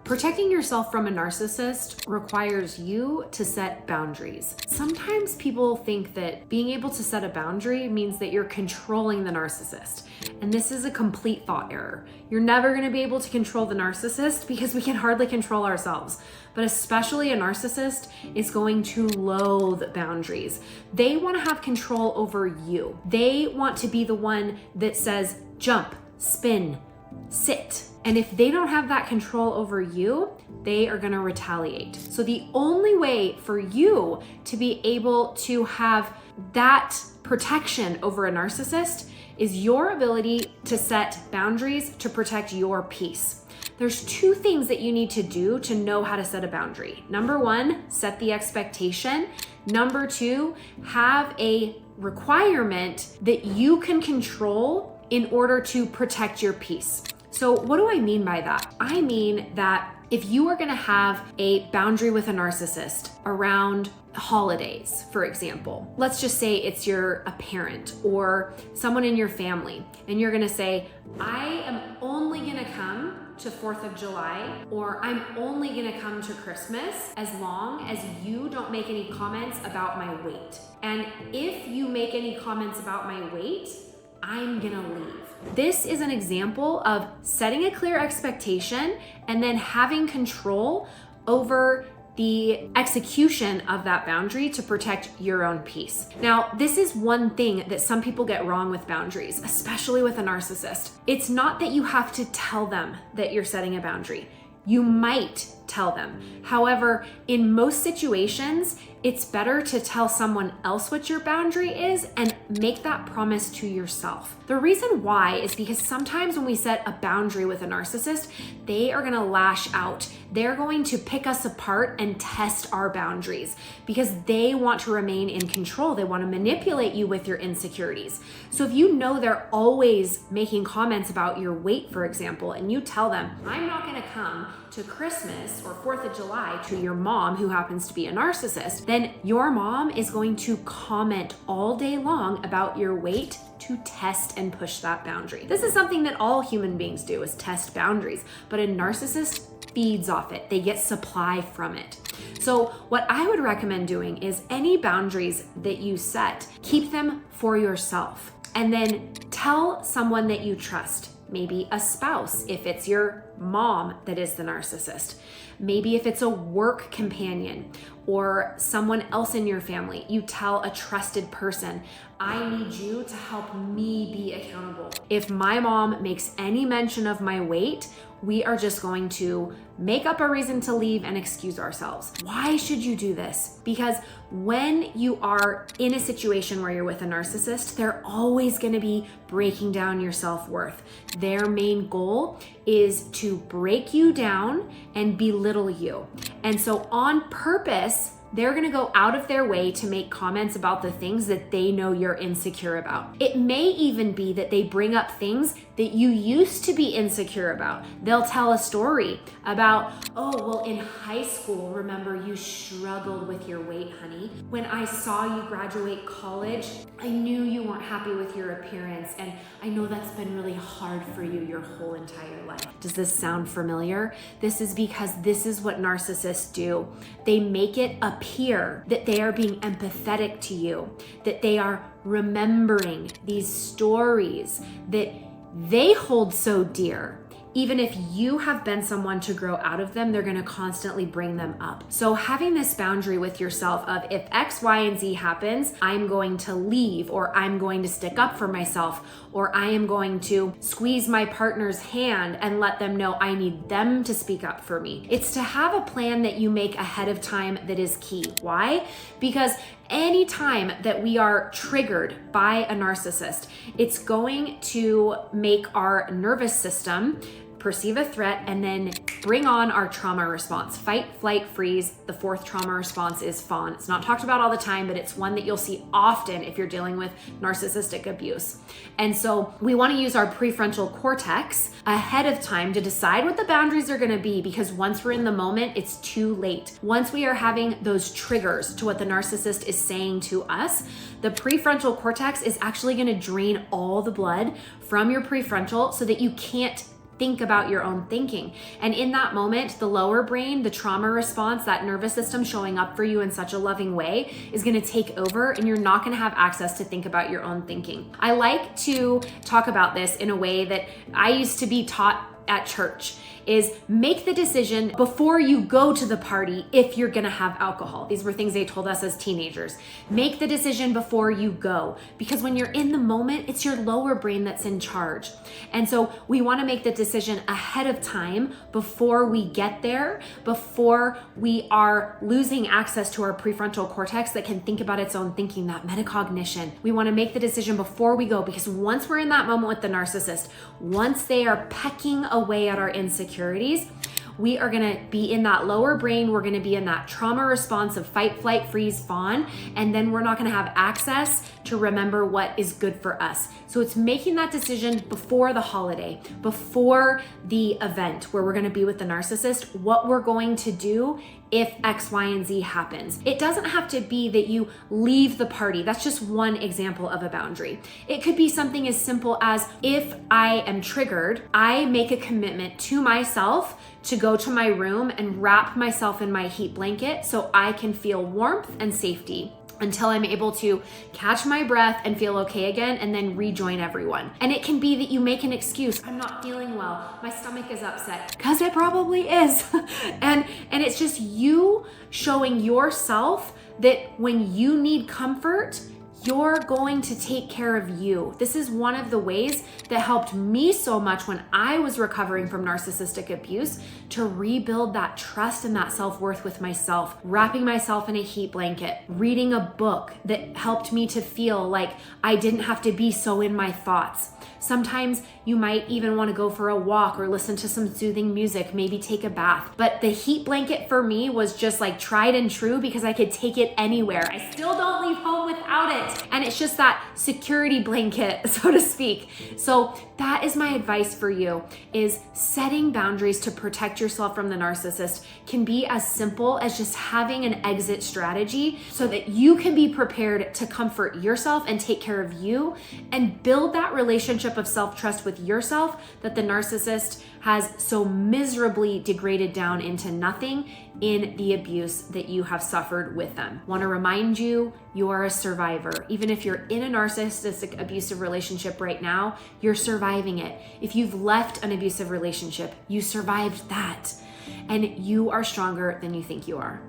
Protecting yourself from a narcissist requires you to set boundaries. Sometimes people think that being able to set a boundary means that you're controlling the narcissist. And this is a complete thought error. You're never going to be able to control the narcissist because we can hardly control ourselves. But especially a narcissist is going to loathe boundaries. They want to have control over you. They want to be the one that says, jump, spin, sit. And if they don't have that control over you, they are going to retaliate. So the only way for you to be able to have that protection over a narcissist is your ability to set boundaries to protect your peace. There's two things that you need to do to know how to set a boundary. Number one, set the expectation. Number two, have a requirement that you can control in order to protect your peace. So what do I mean by that? I mean that if you are going to have a boundary with a narcissist around holidays, for example, let's just say it's a parent or someone in your family, and you're going to say, I am only going to come to 4th of July, or I'm only going to come to Christmas as long as you don't make any comments about my weight. And if you make any comments about my weight, I'm gonna leave. This is an example of setting a clear expectation and then having control over the execution of that boundary to protect your own peace. Now, this is one thing that some people get wrong with boundaries, especially with a narcissist. It's not that you have to tell them that you're setting a boundary. You might tell them. However, in most situations, it's better to tell someone else what your boundary is and make that promise to yourself. The reason why is because sometimes when we set a boundary with a narcissist, they are gonna lash out. They're going to pick us apart and test our boundaries because they want to remain in control. They want to manipulate you with your insecurities. So if you know they're always making comments about your weight, for example, and you tell them, I'm not gonna come to Christmas or 4th of July to your mom who happens to be a narcissist, then your mom is going to comment all day long about your weight to test and push that boundary. This is something that all human beings do, is test boundaries, but a narcissist feeds off it. They get supply from it. So what I would recommend doing is any boundaries that you set, keep them for yourself, and then tell someone that you trust. Maybe a spouse, if it's your mom that is the narcissist. Maybe if it's a work companion or someone else in your family, you tell a trusted person, I need you to help me be accountable. If my mom makes any mention of my weight, we are just going to make up a reason to leave and excuse ourselves. Why should you do this? Because when you are in a situation where you're with a narcissist, they're always going to be breaking down your self-worth. Their main goal is to break you down and belittle you. And so on purpose, they're gonna go out of their way to make comments about the things that they know you're insecure about. It may even be that they bring up things that you used to be insecure about. They'll tell a story about, oh, well, in high school, remember you struggled with your weight, honey. When I saw you graduate college, I knew you weren't happy with your appearance, and I know that's been really hard for you your whole entire life. Does this sound familiar? This is because this is what narcissists do. They make it appear that they are being empathetic to you, that they are remembering these stories that they hold so dear. Even if you have been someone to grow out of them, they're gonna constantly bring them up. So having this boundary with yourself of if X, Y, and Z happens, I'm going to leave, or I'm going to stick up for myself, or I am going to squeeze my partner's hand and let them know I need them to speak up for me. It's to have a plan that you make ahead of time that is key. Why? Because anytime that we are triggered by a narcissist, it's going to make our nervous system perceive a threat and then bring on our trauma response. Fight, flight, freeze. The fourth trauma response is fawn. It's not talked about all the time, but it's one that you'll see often if you're dealing with narcissistic abuse. And so we want to use our prefrontal cortex ahead of time to decide what the boundaries are going to be, because once we're in the moment, it's too late. Once we are having those triggers to what the narcissist is saying to us, the prefrontal cortex is actually going to drain all the blood from your prefrontal so that you can't think about your own thinking. And in that moment, the lower brain, the trauma response, that nervous system showing up for you in such a loving way is going to take over, and you're not going to have access to think about your own thinking. I like to talk about this in a way that I used to be taught at church, is make the decision before you go to the party if you're gonna have alcohol. These were things they told us as teenagers. Make the decision before you go, because when you're in the moment, it's your lower brain that's in charge. And so we wanna make the decision ahead of time before we get there, before we are losing access to our prefrontal cortex that can think about its own thinking, that metacognition. We wanna make the decision before we go, because once we're in that moment with the narcissist, once they are pecking away at our insecurities, we are gonna be in that lower brain. We're gonna be in that trauma response of fight, flight, freeze, fawn, and then we're not gonna have access to remember what is good for us. So it's making that decision before the holiday, before the event where we're gonna be with the narcissist, what we're going to do if X, Y, and Z happens. It doesn't have to be that you leave the party. That's just one example of a boundary. It could be something as simple as, if I am triggered, I make a commitment to myself to go to my room and wrap myself in my heat blanket so I can feel warmth and safety until I'm able to catch my breath and feel okay again, and then rejoin everyone. And it can be that you make an excuse. I'm not feeling well. My stomach is upset. Because it probably is. and it's just you showing yourself that when you need comfort, you're going to take care of you. This is one of the ways that helped me so much when I was recovering from narcissistic abuse, to rebuild that trust and that self-worth with myself, wrapping myself in a heat blanket, reading a book that helped me to feel like I didn't have to be so in my thoughts. Sometimes you might even want to go for a walk or listen to some soothing music, maybe take a bath. But the heat blanket for me was just like tried and true, because I could take it anywhere. I still don't leave home without it. And it's just that security blanket, so to speak. So that is my advice for you, is setting boundaries to protect yourself from the narcissist can be as simple as just having an exit strategy so that you can be prepared to comfort yourself and take care of you and build that relationship of self-trust with yourself that the narcissist has so miserably degraded down into nothing in the abuse that you have suffered with them. Want to remind you, you are a survivor. Even if you're in a narcissistic abusive relationship right now, you're surviving it. If you've left an abusive relationship, you survived that. And you are stronger than you think you are.